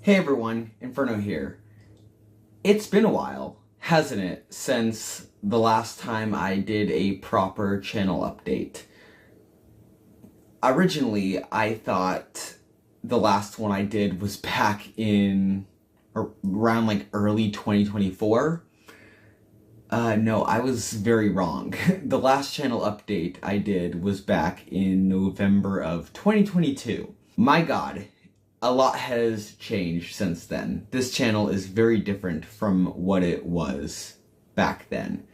Hey everyone, Inferno here. It's been a while, hasn't it, since the last time I did a proper channel update. Originally, I thought the last one I did was back in around like early 2024. No, I was very wrong. The last channel update I did was back in November of 2022. My God. A lot has changed since then. This channel is very different from what it was back then.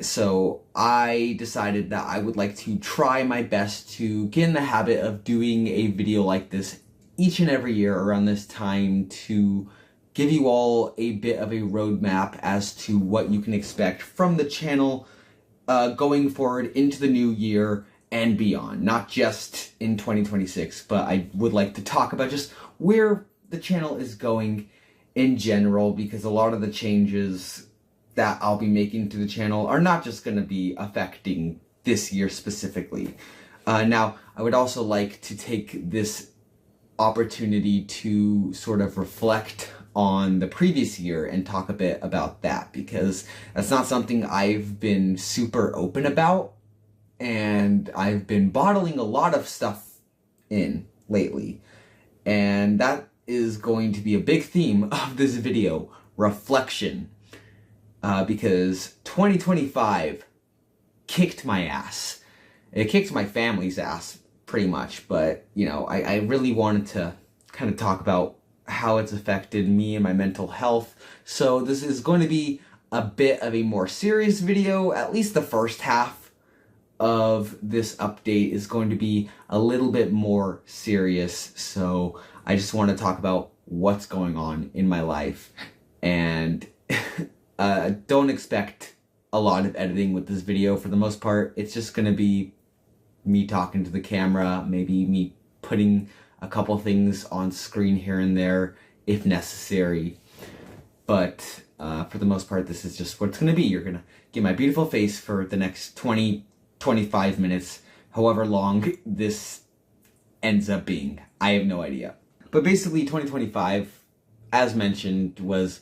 So I decided that I would like to try my best to get in the habit of doing a video like this each and every year around this time to give you all a bit of a roadmap as to what you can expect from the channel going forward into the new year and beyond, not just in 2026, but I would like to talk about just where the channel is going in general, because a lot of the changes that I'll be making to the channel are not just going to be affecting this year specifically. Now, I would also like to take this opportunity to sort of reflect on the previous year and talk a bit about that, because that's not something I've been super open about. And I've been bottling a lot of stuff in lately. And that is going to be a big theme of this video, reflection. Because 2025 kicked my ass. It kicked my family's ass, pretty much. But, you know, I really wanted to kind of talk about how it's affected me and my mental health. So this is going to be a bit of a more serious video, at least the first half of this update is going to be a little bit more serious. So I just want to talk about what's going on in my life, and don't expect a lot of editing with this video. For the most part, it's just going to be me talking to the camera, maybe me putting a couple things on screen here and there if necessary. But for the most part, this is just what it's going to be. You're going to get my beautiful face for the next 25 minutes, however long this ends up being. I have no idea. But basically, 2025, as mentioned, was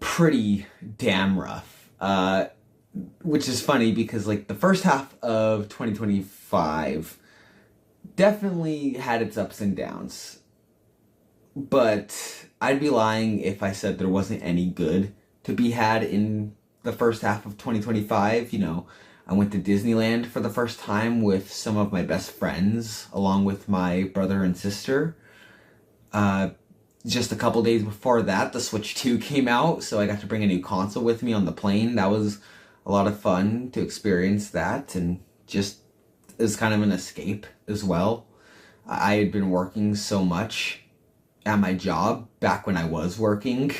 pretty damn rough. Which is funny because, like, the first half of 2025 definitely had its ups and downs. But I'd be lying if I said there wasn't any good to be had in the first half of 2025, you know. I went to Disneyland for the first time with some of my best friends, along with my brother and sister. Just a couple days before that, the Switch 2 came out, so I got to bring a new console with me on the plane. That was a lot of fun to experience that, and just as kind of an escape as well. I had been working so much at my job back when I was working,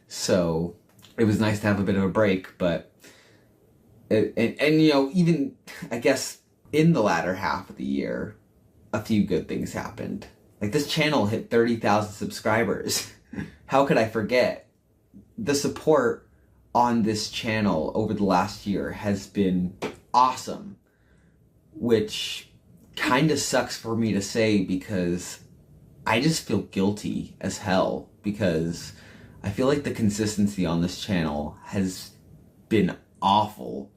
so it was nice to have a bit of a break, but And you know, even, I guess, in the latter half of the year, a few good things happened. Like, this channel hit 30,000 subscribers. How could I forget? The support on this channel over the last year has been awesome. Which kind of sucks for me to say, because I just feel guilty as hell. Because I feel like the consistency on this channel has been awful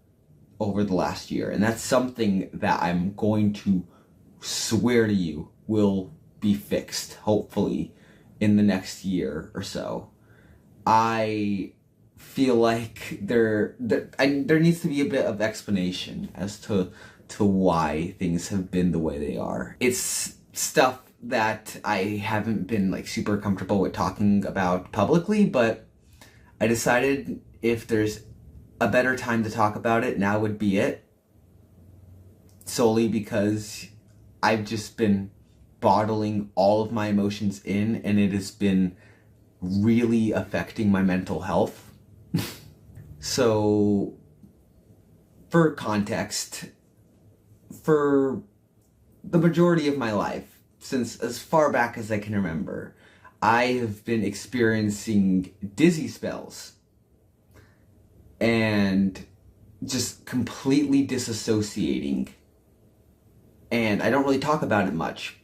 over the last year, and that's something that I'm going to swear to you will be fixed, hopefully, in the next year or so. I feel like there needs to be a bit of explanation as to why things have been the way they are. It's stuff that I haven't been, like, super comfortable with talking about publicly, but I decided if there's a better time to talk about it, now would be it. Solely because I've just been bottling all of my emotions in, and it has been really affecting my mental health. So, for context, for the majority of my life, since as far back as I can remember, I have been experiencing dizzy spells and just completely disassociating. And I don't really talk about it much.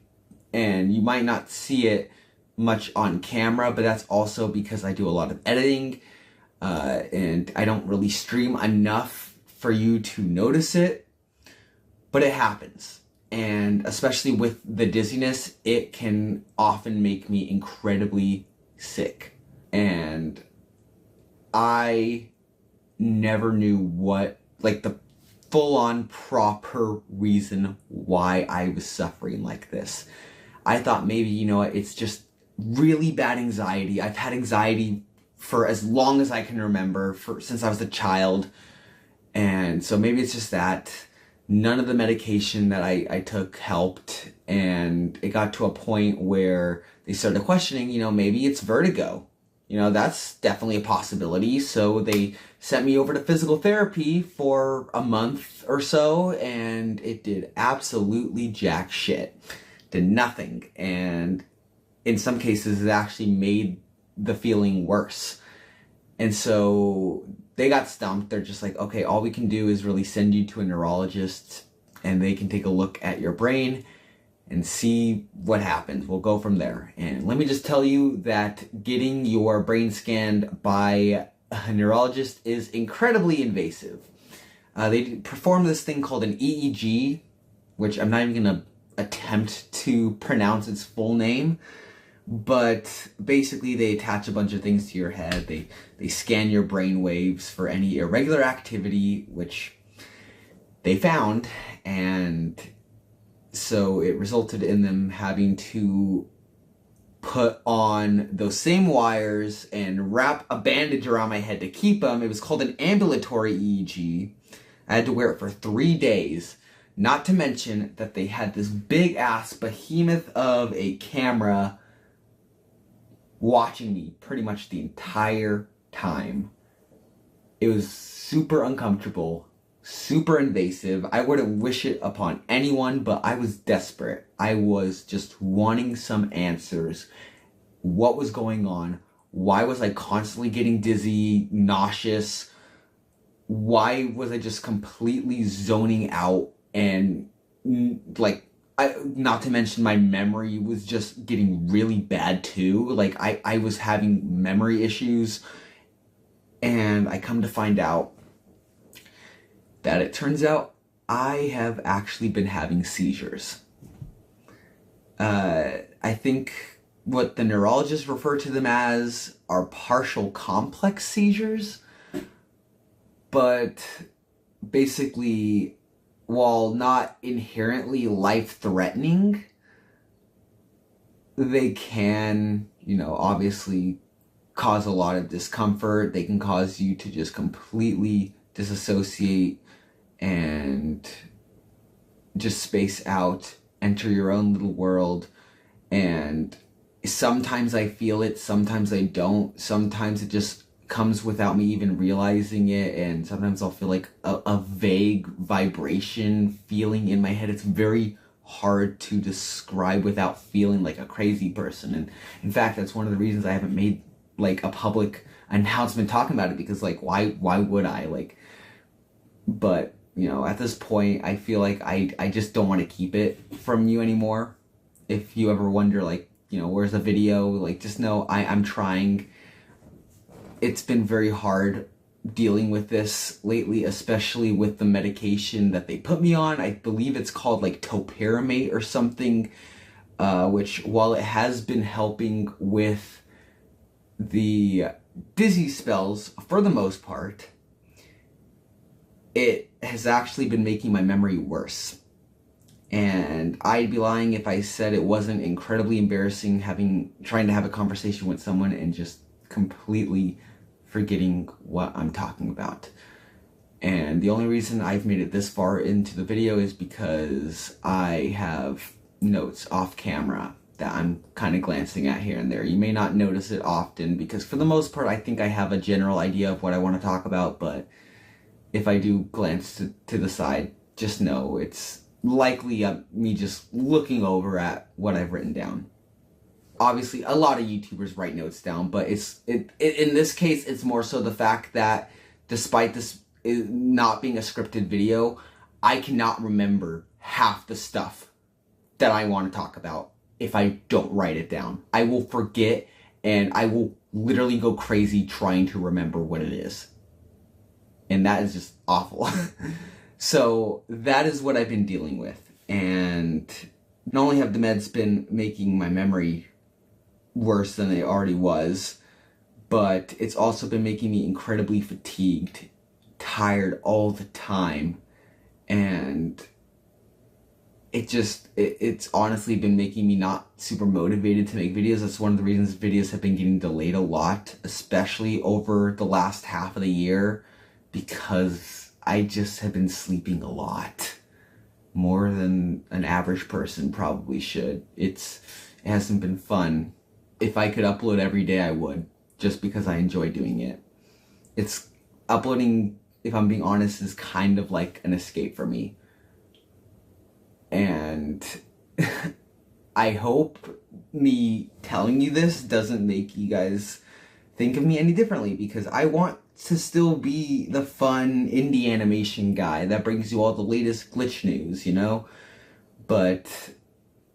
And you might not see it much on camera, but that's also because I do a lot of editing, and I don't really stream enough for you to notice it, but it happens. And especially with the dizziness, it can often make me incredibly sick. And I never knew what, like, the full-on proper reason why I was suffering like this. I thought maybe, you know what, it's just really bad anxiety. I've had anxiety for as long as I can remember, since I was a child. And so maybe it's just that. None of the medication that I took helped, and it got to a point where they started questioning, you know, maybe it's vertigo. You know, that's definitely a possibility. So they sent me over to physical therapy for a month or so, and it did absolutely jack shit. Did nothing. And in some cases, it actually made the feeling worse. And so they got stumped. They're just like, okay, all we can do is really send you to a neurologist, and they can take a look at your brain and see what happens. We'll go from there. And let me just tell you that getting your brain scanned by a neurologist is incredibly invasive. They perform this thing called an EEG, which I'm not even going to attempt to pronounce its full name. But basically, they attach a bunch of things to your head. They scan your brain waves for any irregular activity, which they found. And so it resulted in them having to put on those same wires and wrap a bandage around my head to keep them. It was called an ambulatory EEG. I had to wear it for 3 days. Not to mention that they had this big-ass behemoth of a camera watching me pretty much the entire time. It was super uncomfortable, super invasive. I wouldn't wish it upon anyone, but I was desperate. I was just wanting some answers. What was going on? Why was I constantly getting dizzy, nauseous? Why was I just completely zoning out? And not to mention my memory was just getting really bad too. Like I was having memory issues, and I come to find out that it turns out I have actually been having seizures. I think what the neurologists refer to them as are partial complex seizures, but basically, while not inherently life-threatening, they can, you know, obviously cause a lot of discomfort. They can cause you to just completely disassociate and just space out, enter your own little world. And sometimes I feel it, sometimes I don't. Sometimes it just comes without me even realizing it, and sometimes I'll feel like a vague vibration feeling in my head. It's very hard to describe without feeling like a crazy person. And in fact, that's one of the reasons I haven't made like a public announcement talking about it, because like why would I, like, but you know, at this point I feel like I just don't want to keep it from you anymore. If you ever wonder, like, you know, where's the video, like, just know I'm trying. It's been very hard dealing with this lately, especially with the medication that they put me on. I believe it's called like topiramate or something, which, while it has been helping with the dizzy spells for the most part, it has actually been making my memory worse. And I'd be lying if I said it wasn't incredibly embarrassing trying to have a conversation with someone and just completely forgetting what I'm talking about. And the only reason I've made it this far into the video is because I have notes off camera that I'm kind of glancing at here and there. You may not notice it often because for the most part I think I have a general idea of what I want to talk about, but if I do glance to the side, just know it's likely me just looking over at what I've written down. Obviously, a lot of YouTubers write notes down, but in this case, it's more so the fact that despite this not being a scripted video, I cannot remember half the stuff that I want to talk about. if I don't write it down. I will forget, and I will literally go crazy trying to remember what it is. And that is just awful. So that is what I've been dealing with. And not only have the meds been making my memory worse than it already was, but it's also been making me incredibly fatigued, tired all the time. And it's honestly been making me not super motivated to make videos. That's one of the reasons videos have been getting delayed a lot, especially over the last half of the year, because I just have been sleeping a lot. More than an average person probably should. It hasn't been fun. If I could upload every day, I would, just because I enjoy doing it. Uploading, if I'm being honest, is kind of like an escape for me. And I hope me telling you this doesn't make you guys think of me any differently, because I want to still be the fun indie animation guy that brings you all the latest glitch news, you know? But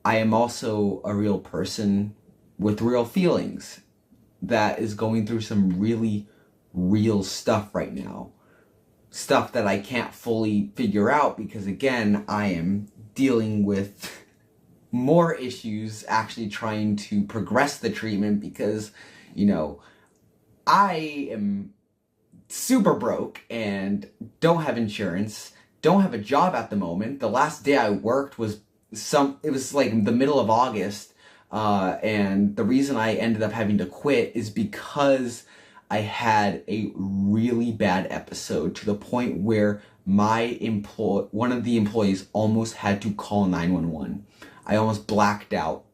I am also a real person with real feelings that is going through some really real stuff right now. Stuff that I can't fully figure out because, again, I am dealing with more issues actually trying to progress the treatment because, you know, I am super broke and don't have insurance, don't have a job at the moment. The last day I worked was it was like the middle of August, and the reason I ended up having to quit is because I had a really bad episode to the point where one of the employees almost had to call 911. I almost blacked out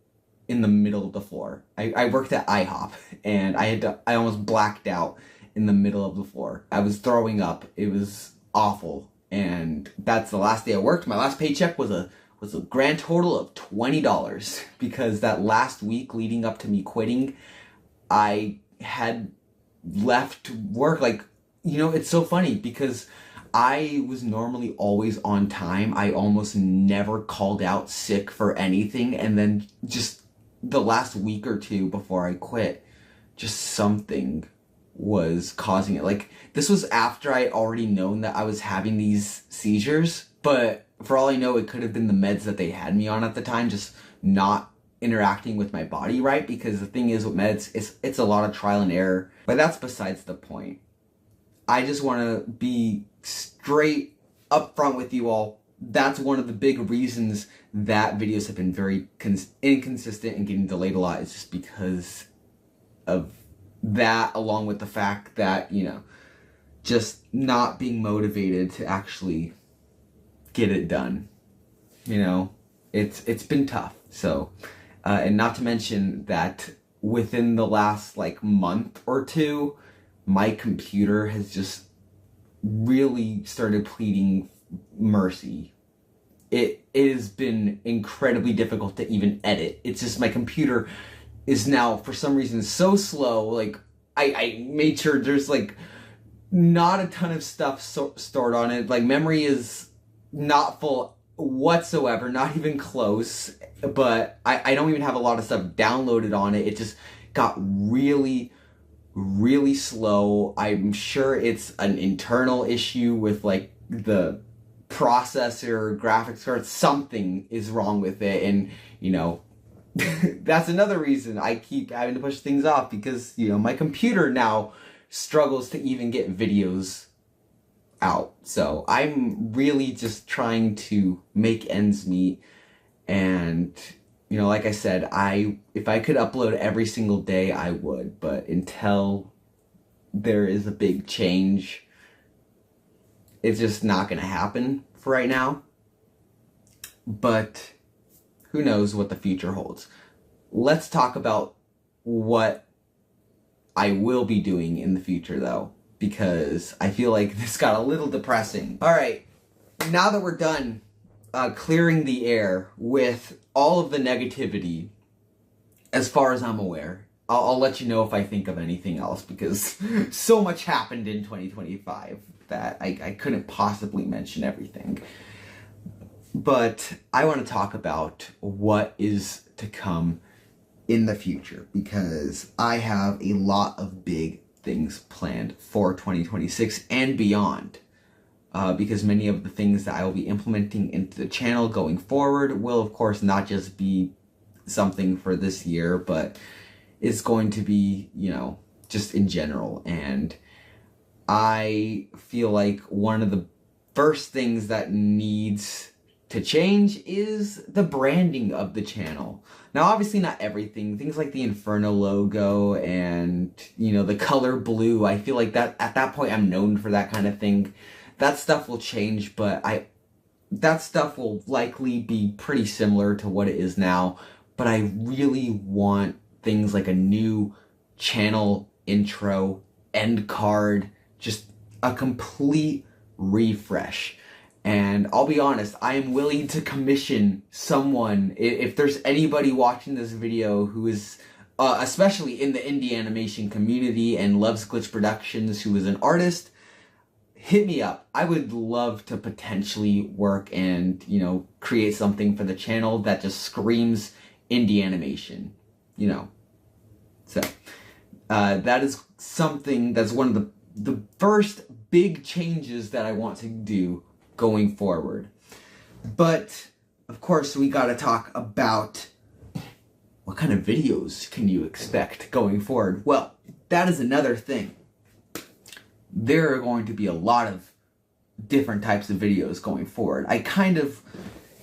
in the middle of the floor. I worked at IHOP and I almost blacked out in the middle of the floor. I was throwing up. It was awful. And that's the last day I worked. My last paycheck was a grand total of $20 because that last week leading up to me quitting, I had left work. Like, you know, it's so funny because I was normally always on time. I almost never called out sick for anything. And then just the last week or two before I quit, just something was causing it. Like, this was after I had already known that I was having these seizures, but for all I know, it could have been the meds that they had me on at the time, just not interacting with my body right, because the thing is with meds, it's a lot of trial and error, but that's besides the point. I just want to be straight up front with you all. That's one of the big reasons that videos have been very inconsistent and getting delayed a lot, is just because of that, along with the fact that, you know, just not being motivated to actually get it done. You know, it's been tough. So, and not to mention that within the last like month or two, my computer has just really started pleading mercy. It has been incredibly difficult to even edit. It's just my computer is now, for some reason, so slow. Like, I made sure there's, like, not a ton of stuff stored on it. Like, memory is not full whatsoever, not even close. But I don't even have a lot of stuff downloaded on it. It just got really, really slow. I'm sure it's an internal issue with, like, the processor, graphics card. Something is wrong with it. And, you know, that's another reason I keep having to push things off, because, you know, my computer now struggles to even get videos out. So I'm really just trying to make ends meet. And, you know, like I said, if I could upload every single day, I would. But until there is a big change, it's just not going to happen for right now. But who knows what the future holds. Let's talk about what I will be doing in the future, though, because I feel like this got a little depressing. All right, now that we're done clearing the air with all of the negativity, as far as I'm aware, I'll let you know if I think of anything else, because so much happened in 2025 that I couldn't possibly mention everything. But I want to talk about what is to come in the future, because I have a lot of big things planned for 2026 and beyond. Because many of the things that I will be implementing into the channel going forward will, of course, not just be something for this year, but it's going to be, you know, just in general. And I feel like one of the first things that needs to change is the branding of the channel. Now, obviously not everything. Things like the Inferno logo and, you know, the color blue. I feel like that at that point I'm known for that kind of thing. That stuff will change, but that stuff will likely be pretty similar to what it is now. But I really want things like a new channel intro, end card, just a complete refresh. And I'll be honest, I am willing to commission someone, if there's anybody watching this video who is, especially in the indie animation community and loves Glitch Productions, who is an artist, hit me up. I would love to potentially work and, you know, create something for the channel that just screams indie animation, you know. So, that is something that's one of the first big changes that I want to do going forward. But, of course, we gotta talk about what kind of videos can you expect going forward. Well, that is another thing. There are going to be a lot of different types of videos going forward. I kind of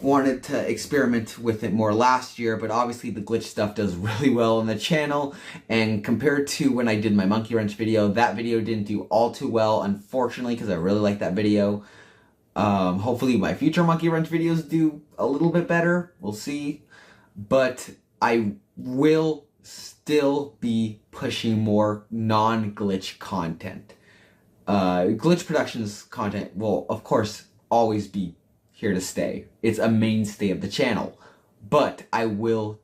wanted to experiment with it more last year, but obviously the glitch stuff does really well on the channel, and compared to when I did my monkey wrench video, that video didn't do all too well, unfortunately, because I really like that video. Hopefully my future monkey wrench videos do a little bit better, we'll see, but I will still be pushing more non-glitch content. Glitch Productions content will, of course, always be here to stay. It's a mainstay of the channel. But I will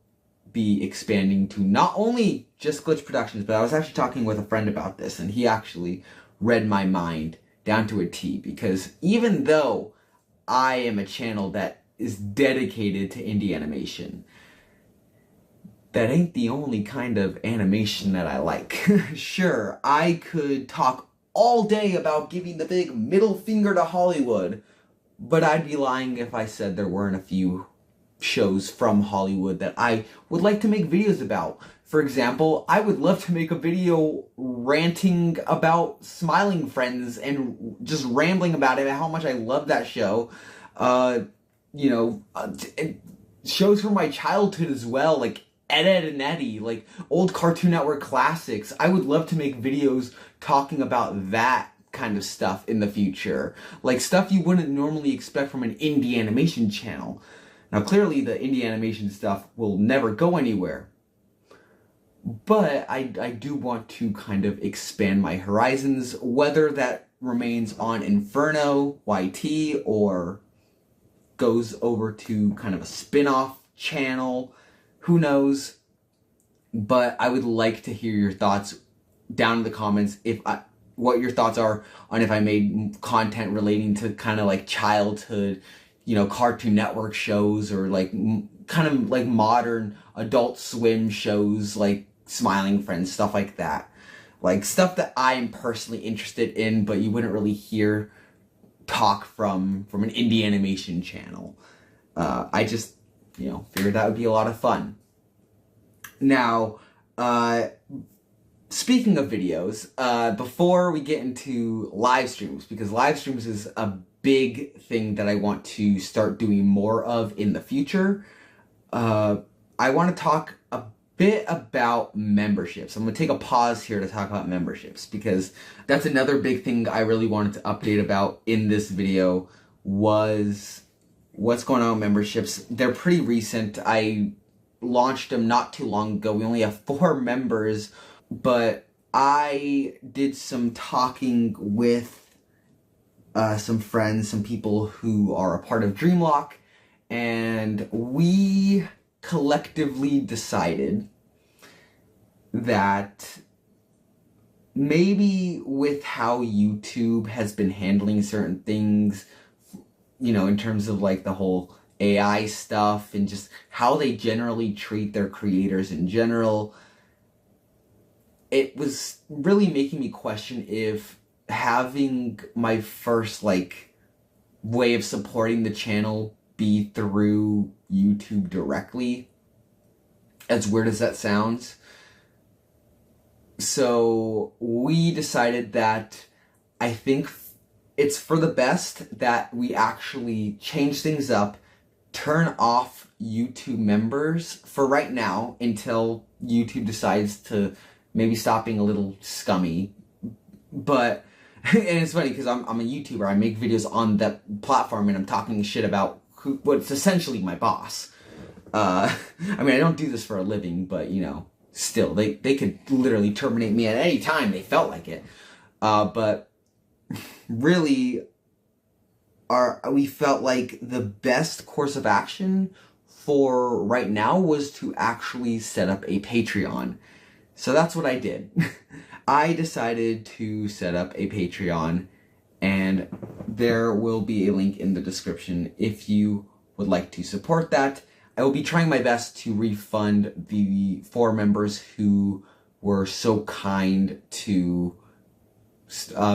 be expanding to not only just Glitch Productions, but I was actually talking with a friend about this, and he actually read my mind down to a T, because even though I am a channel that is dedicated to indie animation, that ain't the only kind of animation that I like. Sure, I could talk all day about giving the big middle finger to Hollywood, but I'd be lying if I said there weren't a few shows from Hollywood that I would like to make videos about. For example, I would love to make a video ranting about Smiling Friends and just rambling about it, how much I love that show. You know, shows from my childhood as well, like Ed, Edd and Eddy, like old Cartoon Network classics. I would love to make videos talking about that kind of stuff in the future. Like stuff you wouldn't normally expect from an indie animation channel. Now clearly the indie animation stuff will never go anywhere. But I do want to kind of expand my horizons, whether that remains on Inferno, YT, or goes over to kind of a spin-off channel. Who knows? But I would like to hear your thoughts down in the comments, what your thoughts are on if I made content relating to kind of like childhood, you know, Cartoon Network shows, or like kind of like modern Adult Swim shows like Smiling Friends, stuff like that. Like stuff that I am personally interested in, but you wouldn't really hear talk from an indie animation channel. I just, you know, figured that would be a lot of fun. Now, speaking of videos, before we get into live streams, because live streams is a big thing that I want to start doing more of in the future, I want to talk a bit about memberships. I'm going to take a pause here to talk about memberships, because that's another big thing I really wanted to update about in this video, was what's going on with memberships. They're pretty recent. I launched them not too long ago. We only have 4 members, but I did some talking with some friends, some people who are a part of Dreamlock, and we collectively decided that maybe with how YouTube has been handling certain things, you know, in terms of like the whole AI stuff and just how they generally treat their creators in general, it was really making me question if having my first, like, way of supporting the channel be through YouTube directly. As weird as that sounds. So we decided that I think it's for the best that we actually change things up, turn off YouTube members for right now until YouTube decides to maybe stop being a little scummy. But, and it's funny because I'm a YouTuber, I make videos on that platform and I'm talking shit about what's essentially my boss. I mean, I don't do this for a living, but, you know, still, they could literally terminate me at any time they felt like it. But really, we felt like the best course of action for right now was to actually set up a Patreon. So that's what I did. I decided to set up a Patreon, and there will be a link in the description if you would like to support that. I will be trying my best to refund the 4 members who were so kind to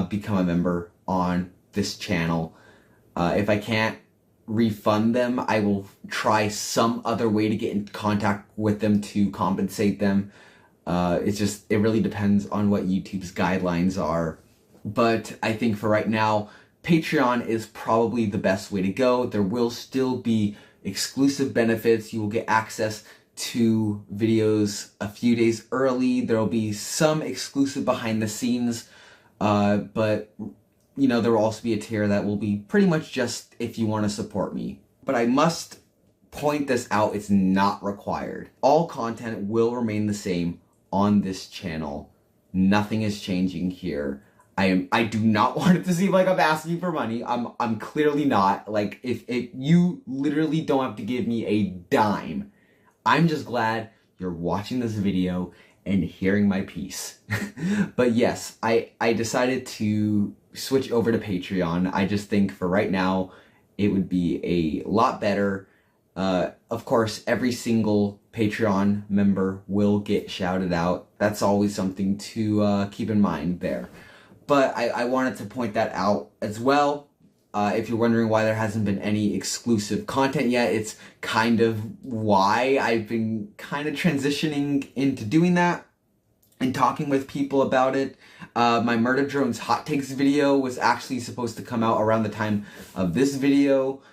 become a member on this channel. If I can't refund them, I will try some other way to get in contact with them to compensate them. It really depends on what YouTube's guidelines are. But I think for right now, Patreon is probably the best way to go. There will still be exclusive benefits. You will get access to videos a few days early. There will be some exclusive behind the scenes, but you know, there will also be a tier that will be pretty much just if you want to support me. But I must point this out, it's not required. All content will remain the same on this channel. Nothing is changing here. I do not want it to seem like I'm asking for money. I'm clearly not. Like, if you literally don't have to give me a dime. I'm just glad you're watching this video and hearing my piece. But yes, I decided to switch over to Patreon. I just think for right now, it would be a lot better. Of course, every single Patreon member will get shouted out. That's always something to keep in mind there. But I wanted to point that out as well. If you're wondering why there hasn't been any exclusive content yet, it's kind of why I've been kind of transitioning into doing that and talking with people about it. My Murder Drones Hot Takes video was actually supposed to come out around the time of this video,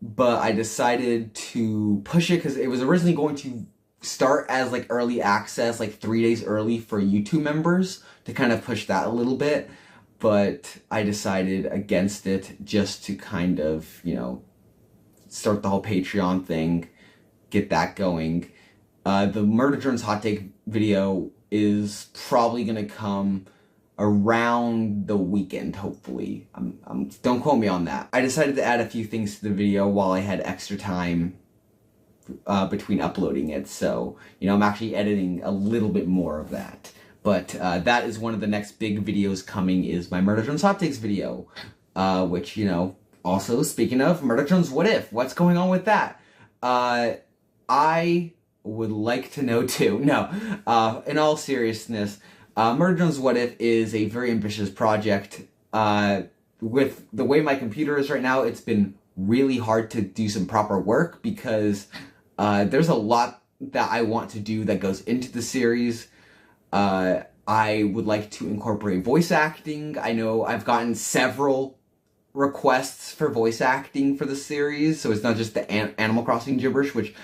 but I decided to push it because it was originally going to start as like early access, like 3 days early for YouTube members to kind of push that a little bit. But I decided against it just to kind of, you know, start the whole Patreon thing, get that going. The Murder Drones Hot Take video is probably going to come around the weekend, hopefully. Don't quote me on that. I decided to add a few things to the video while I had extra time between uploading it. So, you know, I'm actually editing a little bit more of that. But that is one of the next big videos coming, is my Murder Drones Hot Takes video. Which, you know, also, speaking of, Murder Drones What If? What's going on with that? I would like to know too. No, in all seriousness, Murder Drones What If is a very ambitious project. With the way my computer is right now, it's been really hard to do some proper work because there's a lot that I want to do that goes into the series. I would like to incorporate voice acting. I know I've gotten several requests for voice acting for the series, so it's not just the Animal Crossing gibberish, which,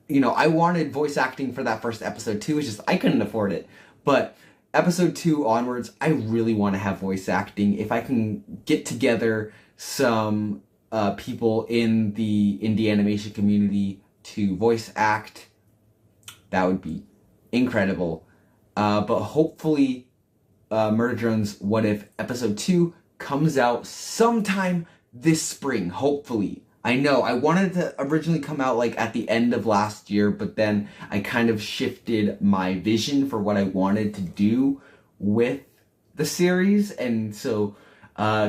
you know, I wanted voice acting for that first episode too, it's just I couldn't afford it. But episode 2 onwards, I really want to have voice acting. If I can get together some people in the indie animation community to voice act, that would be incredible. But hopefully, Murder Drones What If episode 2 comes out sometime this spring, hopefully. I know, I wanted to originally come out like at the end of last year, but then I kind of shifted my vision for what I wanted to do with the series, and so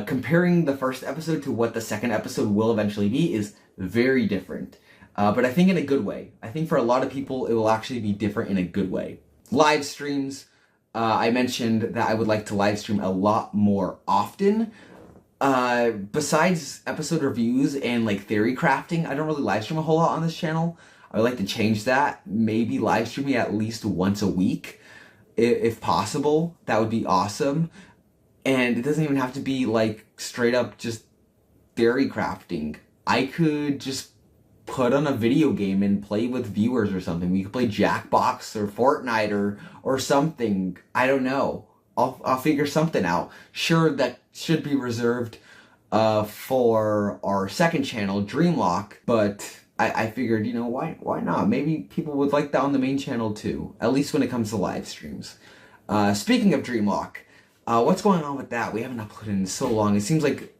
Comparing the first episode to what the second episode will eventually be is very different. But I think in a good way. I think for a lot of people, it will actually be different in a good way. Live streams. I mentioned that I would like to live stream a lot more often. Besides episode reviews and like theory crafting, I don't really live stream a whole lot on this channel. I would like to change that. Maybe live streaming at least once a week, if possible. That would be awesome. And it doesn't even have to be like straight up just theory crafting. I could just put on a video game and play with viewers or something. We could play Jackbox or Fortnite or something. I don't know. I'll figure something out. Sure, that should be reserved for our second channel, Dreamlock, but I figured, you know, why not? Maybe people would like that on the main channel too, at least when it comes to live streams. Speaking of Dreamlock, what's going on with that? We haven't uploaded in so long. It seems like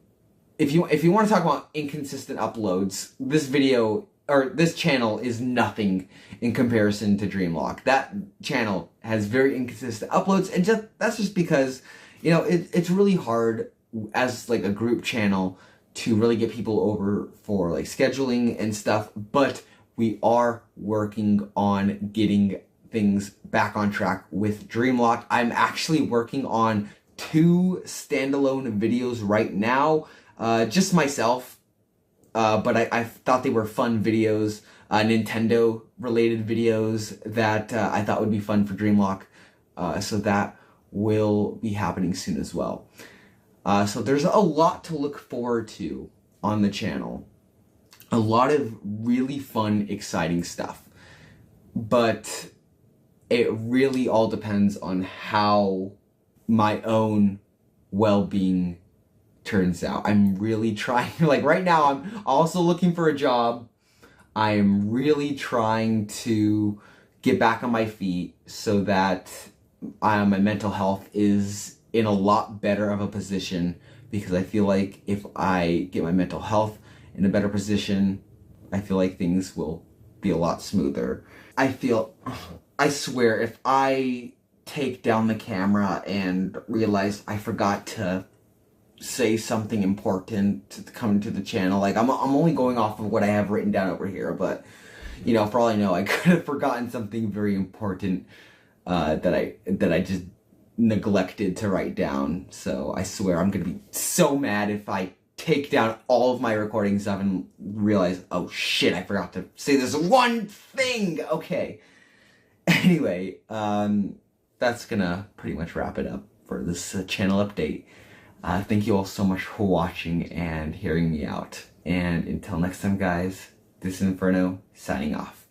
if you want to talk about inconsistent uploads, this video or this channel is nothing in comparison to Dreamlock. That channel has very inconsistent uploads, and that's just because, you know, it's really hard as like a group channel to really get people over for like scheduling and stuff, but we are working on getting things back on track with Dreamlock. I'm actually working on 2 standalone videos right now, just myself, but I thought they were fun videos, Nintendo related videos that I thought would be fun for Dreamlock, so that will be happening soon as well. So there's a lot to look forward to on the channel. A lot of really fun, exciting stuff. But it really all depends on how my own well-being turns out. I'm really trying, like right now I'm also looking for a job. I am really trying to get back on my feet so that my mental health is in a lot better of a position, because I feel like if I get my mental health in a better position, I feel like things will be a lot smoother. I swear, if I take down the camera and realize I forgot to say something important to come to the channel, like I'm only going off of what I have written down over here, but you know, for all I know, I could have forgotten something very important that I just neglected to write down. So I swear I'm gonna be so mad if I take down all of my recording stuff and realize, oh shit, I forgot to say this one thing. Okay. Anyway, that's gonna pretty much wrap it up for this channel update. Thank you all so much for watching and hearing me out. And until next time, guys, this is Inferno signing off.